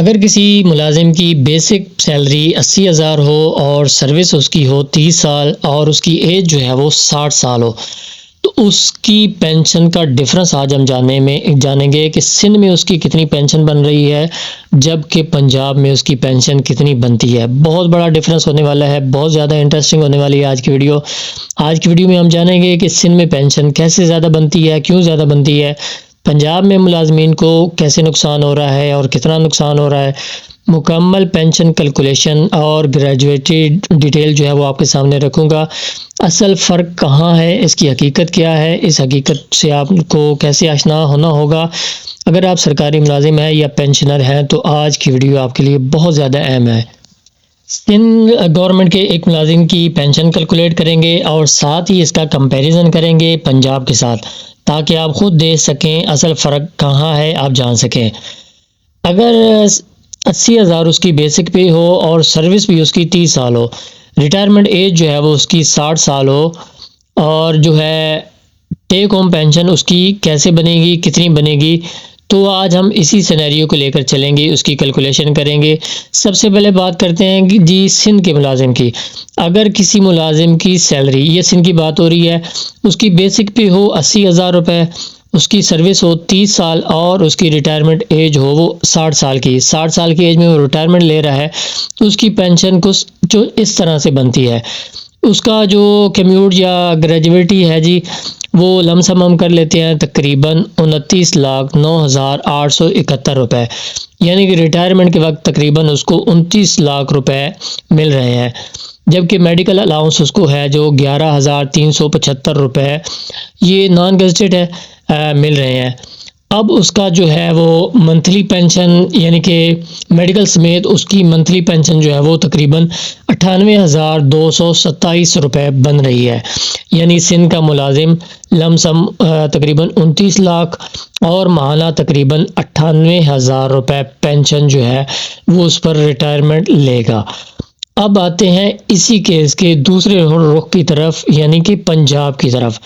अगर किसी मुलाजिम की बेसिक सैलरी 80,000 हो और सर्विस उसकी हो 30 साल और उसकी एज जो है वो 60 साल हो, तो उसकी पेंशन का डिफरेंस आज हम जानेंगे कि सिंध में उसकी कितनी पेंशन बन रही है, जबकि पंजाब में उसकी पेंशन कितनी बनती है। बहुत बड़ा डिफरेंस होने वाला है, बहुत ज़्यादा इंटरेस्टिंग होने वाली है आज की वीडियो। आज की वीडियो में हम जानेंगे कि सिंध में पेंशन कैसे ज़्यादा बनती है, क्यों ज़्यादा बनती है, पंजाब में मुलाजमीन को कैसे नुकसान हो रहा है और कितना नुकसान हो रहा है। मुकम्मल पेंशन कैलकुलेशन और ग्रेजुएटेड डिटेल जो है वो आपके सामने रखूँगा। असल फ़र्क कहाँ है, इसकी हकीकत क्या है, इस हकीकत से आपको कैसे आशना होना होगा। अगर आप सरकारी मुलाजिम हैं या पेंशनर हैं तो आज की वीडियो आपके लिए बहुत ज़्यादा अहम है। सिंध गवर्नमेंट के एक मुलाजिम की पेंशन कैलकुलेट करेंगे और साथ ही इसका कंपैरिजन करेंगे पंजाब के साथ, ताकि आप खुद देख सकें असल फ़र्क कहाँ है, आप जान सकें। अगर 80,000 उसकी बेसिक पे हो और सर्विस भी उसकी 30 साल हो, रिटायरमेंट एज जो है वो उसकी 60 साल हो, और जो है टेक होम पेंशन उसकी कैसे बनेगी, कितनी बनेगी, तो आज हम इसी सिनेरियो को लेकर चलेंगे, उसकी कैलकुलेशन करेंगे। सबसे पहले बात करते हैं कि जी सिंध के मुलाजिम की। अगर किसी मुलाजिम की सैलरी, ये सिंध की बात हो रही है, उसकी बेसिक पे हो 80,000 रुपये, उसकी सर्विस हो 30 साल और उसकी रिटायरमेंट एज हो वो 60 साल की, 60 साल की एज में वो रिटायरमेंट ले रहा है, तो उसकी पेंशन कुछ जो इस तरह से बनती है। उसका जो कम्यूट या ग्रेजुएटी है जी, वो लमसम हम कर लेते हैं तकरीबन 29,09,871 रुपये, यानी कि रिटायरमेंट के वक्त तकरीबन उसको 29 लाख रुपए मिल रहे हैं। जबकि मेडिकल अलाउंस उसको है जो 11,375 रुपये, ये नॉन गज़टेड है, मिल रहे हैं। अब उसका जो है वो मंथली पेंशन, यानी कि मेडिकल समेत उसकी मंथली पेंशन जो है वो तकरीबन 98,227 रुपये बन रही है। यानी सिंध का मुलाजिम लमसम तकरीबन 29 लाख और माहाना तकरीबन 98,000 रुपये पेंशन जो है वो उस पर रिटायरमेंट लेगा। अब आते हैं इसी केस के दूसरे रुख की तरफ, यानी कि पंजाब की तरफ।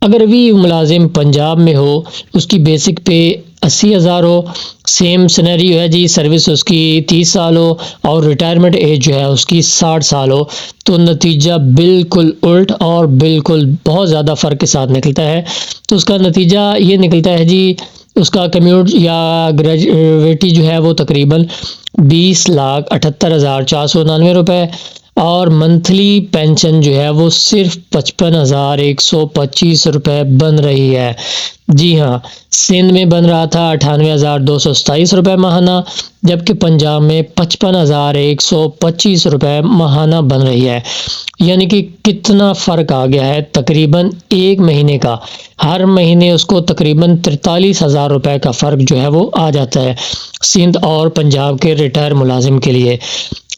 अगर भी मुलाजिम पंजाब में हो, उसकी बेसिक पे 80,000 हो, सेम सिनेरियो है जी, सर्विस उसकी 30 साल हो और रिटायरमेंट एज जो है उसकी 60 साल हो, तो नतीजा बिल्कुल उल्ट और बिल्कुल बहुत ज़्यादा फ़र्क के साथ निकलता है। तो उसका नतीजा ये निकलता है जी, उसका कम्यूट या ग्रेजुएटी जो है वो तकरीबन 20,78,499 रुपये और मंथली पेंशन जो है वो सिर्फ 55,125 रुपये बन रही है। जी हाँ, सिंध में बन रहा था 98,227 रुपये माहाना, जबकि पंजाब में 55,125 रुपये माहाना बन रही है। यानी कि कितना फ़र्क आ गया है, तकरीबन एक महीने का। हर महीने उसको तकरीबन 43,000 रुपये का फ़र्क जो है वो आ जाता है सिंध और पंजाब के रिटायर मुलाजिम के लिए।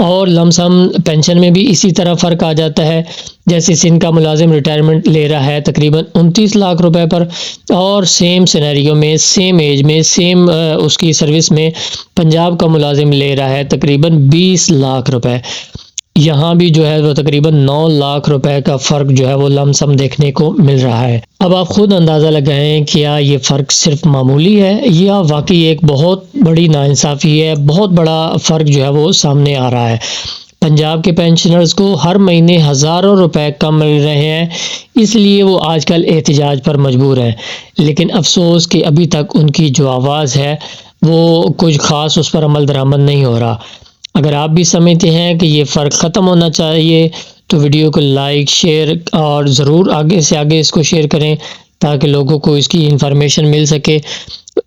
और लमसम पेंशन में भी इसी तरह फ़र्क आ जाता है। जैसे सिंध का मुलाजिम रिटायरमेंट ले रहा है तकरीबन 29 लाख रुपए पर, और सेम सिनेरियो में, सेम एज में, सेम उसकी सर्विस में पंजाब का मुलाजिम ले रहा है तकरीबन 20 लाख रुपए। यहाँ भी जो है वो तकरीबन 9 लाख रुपए का फ़र्क जो है वो लमसम देखने को मिल रहा है। अब आप खुद अंदाज़ा लगाएं, क्या ये फ़र्क सिर्फ मामूली है या वाकई एक बहुत बड़ी नाइंसाफ़ी है, बहुत बड़ा फ़र्क जो है वो सामने आ रहा है। पंजाब के पेंशनर्स को हर महीने हज़ारों रुपए कम मिल रहे हैं, इसलिए वो आजकल एहतिजाज पर मजबूर हैं। लेकिन अफसोस कि अभी तक उनकी जो आवाज़ है वो कुछ ख़ास उस पर अमल दरामद नहीं हो रहा। अगर आप भी समझते हैं कि ये फ़र्क ख़त्म होना चाहिए तो वीडियो को लाइक, शेयर और ज़रूर आगे से आगे इसको शेयर करें, ताकि लोगों को इसकी इन्फॉर्मेशन मिल सके।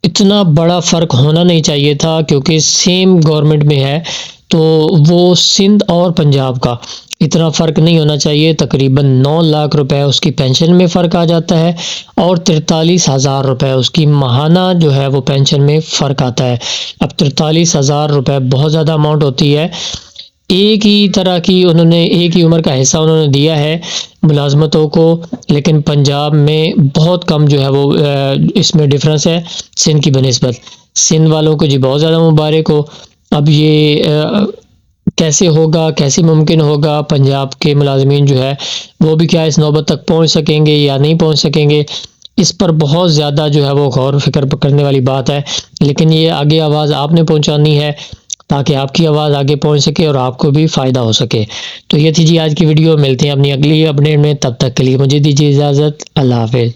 इतना बड़ा फ़र्क होना नहीं चाहिए था, क्योंकि सेम गवर्नमेंट में है तो वो सिंध और पंजाब का इतना फ़र्क नहीं होना चाहिए। तकरीबन 9 लाख रुपए उसकी पेंशन में फ़र्क आ जाता है और 43,000 रुपये उसकी माहाना जो है वो पेंशन में फ़र्क आता है। अब 43,000 रुपये बहुत ज़्यादा अमाउंट होती है। एक ही तरह की उन्होंने, एक ही उम्र का हिस्सा उन्होंने दिया है मुलाजमतों को, लेकिन पंजाब में बहुत कम जो है वो इसमें डिफरेंस है सिंध की बनिस्बत। सिंध वालों को जी बहुत ज़्यादा मुबारक हो। अब ये कैसे होगा, कैसे मुमकिन होगा, पंजाब के मुलाजमीन जो है वो भी क्या इस नौबत तक पहुंच सकेंगे या नहीं पहुंच सकेंगे, इस पर बहुत ज़्यादा जो है वो गौर फिक्र करने वाली बात है। लेकिन ये आगे आवाज़ आपने पहुंचानी है। ताकि आपकी आवाज़ आगे पहुंच सके और आपको भी फ़ायदा हो सके। तो ये थी जी आज की वीडियो, मिलते हैं अपनी अगली अपडेट में, तब तक के लिए मुझे दीजिए इजाज़त। अल्लाह हाफ़िज़।